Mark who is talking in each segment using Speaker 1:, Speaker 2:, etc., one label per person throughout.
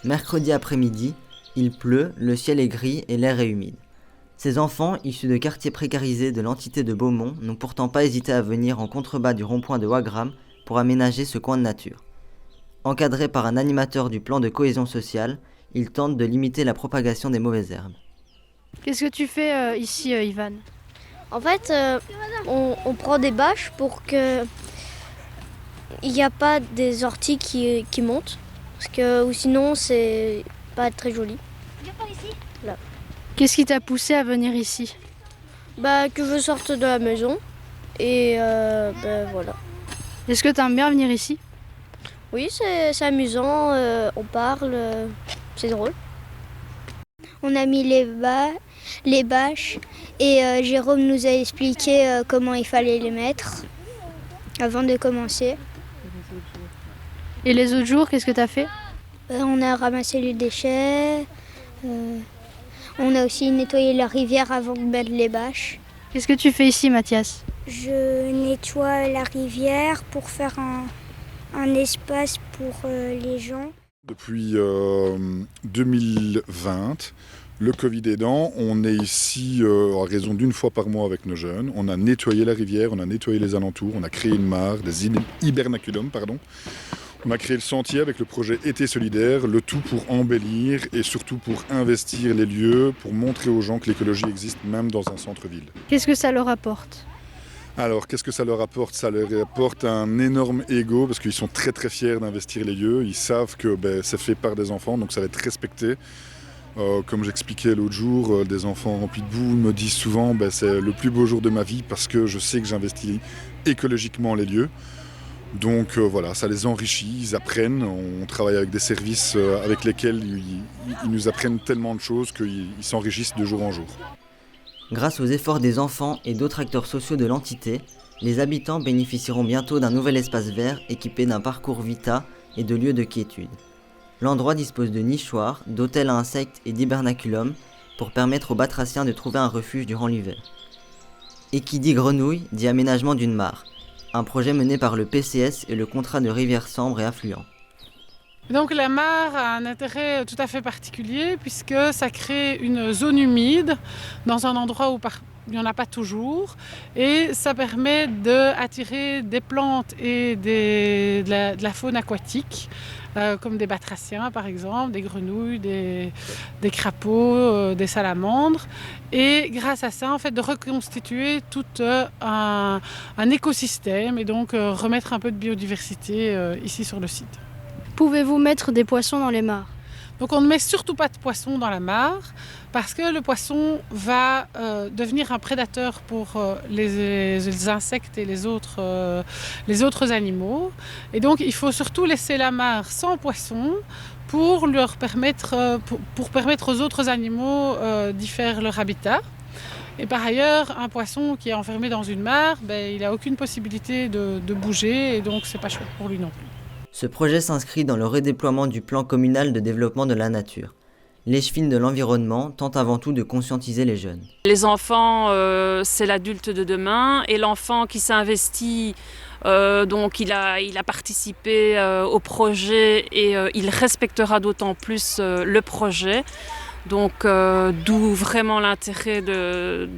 Speaker 1: Mercredi après-midi, il pleut, le ciel est gris et l'air est humide. Ces enfants, issus de quartiers précarisés de l'entité de Beaumont, n'ont pourtant pas hésité à venir en contrebas du rond-point de Wagram pour aménager ce coin de nature. Encadrés par un animateur du plan de cohésion sociale, ils tentent de limiter la propagation des mauvaises herbes.
Speaker 2: Qu'est-ce que tu fais ici, Ivan?
Speaker 3: En fait, on prend des bâches pour que il n'y a pas des orties qui montent, parce que ou sinon c'est pas très joli. Là.
Speaker 2: Qu'est-ce qui t'a poussé à venir ici?
Speaker 3: Que je sorte de la maison et voilà.
Speaker 2: Est-ce que t'aimes bien venir ici?
Speaker 3: Oui, c'est amusant, on parle, c'est drôle. On a mis les bâches et Jérôme nous a expliqué comment il fallait les mettre avant de commencer.
Speaker 2: Et les autres jours, qu'est-ce que t'as fait?
Speaker 3: On a ramassé les déchets, on a aussi nettoyé la rivière avant de mettre les bâches.
Speaker 2: Qu'est-ce que tu fais ici, Mathias?
Speaker 3: Je nettoie la rivière pour faire un espace pour les gens.
Speaker 4: Depuis 2020, le Covid aidant, on est ici à raison d'une fois par mois avec nos jeunes. On a nettoyé la rivière, on a nettoyé les alentours, on a créé une mare, des hibernaculums, pardon. On a créé le sentier avec le projet Été solidaire, le tout pour embellir et surtout pour investir les lieux, pour montrer aux gens que l'écologie existe même dans un centre-ville.
Speaker 2: Qu'est-ce que ça leur apporte?
Speaker 4: Alors, qu'est-ce que ça leur apporte? Ça leur apporte un énorme ego parce qu'ils sont très très fiers d'investir les lieux. Ils savent que c'est fait par des enfants, donc ça va être respecté. Comme j'expliquais l'autre jour, des enfants remplis de boue me disent souvent c'est le plus beau jour de ma vie parce que je sais que j'investis écologiquement les lieux. Donc voilà, ça les enrichit, ils apprennent. On travaille avec des services avec lesquels ils nous apprennent tellement de choses qu'ils s'enrichissent de jour en jour.
Speaker 1: Grâce aux efforts des enfants et d'autres acteurs sociaux de l'entité, les habitants bénéficieront bientôt d'un nouvel espace vert équipé d'un parcours vita et de lieux de quiétude. L'endroit dispose de nichoirs, d'hôtels à insectes et d'hibernaculums pour permettre aux batraciens de trouver un refuge durant l'hiver. Et qui dit grenouille dit aménagement d'une mare, un projet mené par le PCS et le contrat de rivière Sambre et affluent.
Speaker 5: Donc la mare a un intérêt tout à fait particulier puisque ça crée une zone humide dans un endroit où il n'y en a pas toujours et ça permet d'attirer des plantes et de la faune aquatique comme des batraciens par exemple, des grenouilles, des crapauds, des salamandres et grâce à ça en fait de reconstituer tout un écosystème et donc remettre un peu de biodiversité ici sur le site.
Speaker 2: Pouvez-vous mettre des poissons dans les mares?
Speaker 5: Donc on ne met surtout pas de poisson dans la mare parce que le poisson va devenir un prédateur pour les insectes et les autres animaux. Et donc il faut surtout laisser la mare sans poisson pour permettre aux autres animaux d'y faire leur habitat. Et par ailleurs, un poisson qui est enfermé dans une mare, il n'a aucune possibilité de bouger et donc c'est pas chouette pour lui non plus.
Speaker 1: Ce projet s'inscrit dans le redéploiement du plan communal de développement de la nature. L'échevine de l'environnement tente avant tout de conscientiser les jeunes.
Speaker 6: Les enfants, c'est l'adulte de demain et l'enfant qui s'investit, donc il a participé au projet et il respectera d'autant plus le projet. Donc d'où vraiment l'intérêt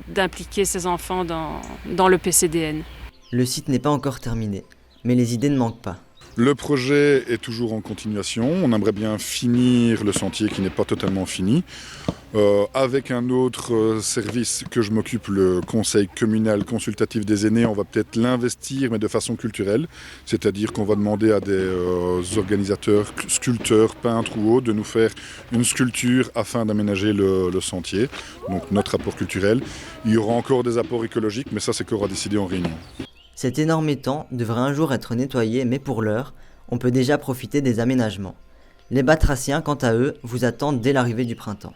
Speaker 6: d'impliquer ces enfants dans le PCDN.
Speaker 1: Le site n'est pas encore terminé, mais les idées ne manquent pas.
Speaker 4: Le projet est toujours en continuation. On aimerait bien finir le sentier qui n'est pas totalement fini. Avec un autre service que je m'occupe, le conseil communal consultatif des aînés, on va peut-être l'investir, mais de façon culturelle. C'est-à-dire qu'on va demander à des organisateurs, sculpteurs, peintres ou autres, de nous faire une sculpture afin d'aménager le sentier. Donc notre apport culturel. Il y aura encore des apports écologiques, mais ça c'est qu'aura décidé en réunion.
Speaker 1: Cet énorme étang devrait un jour être nettoyé, mais pour l'heure, on peut déjà profiter des aménagements. Les batraciens, quant à eux, vous attendent dès l'arrivée du printemps.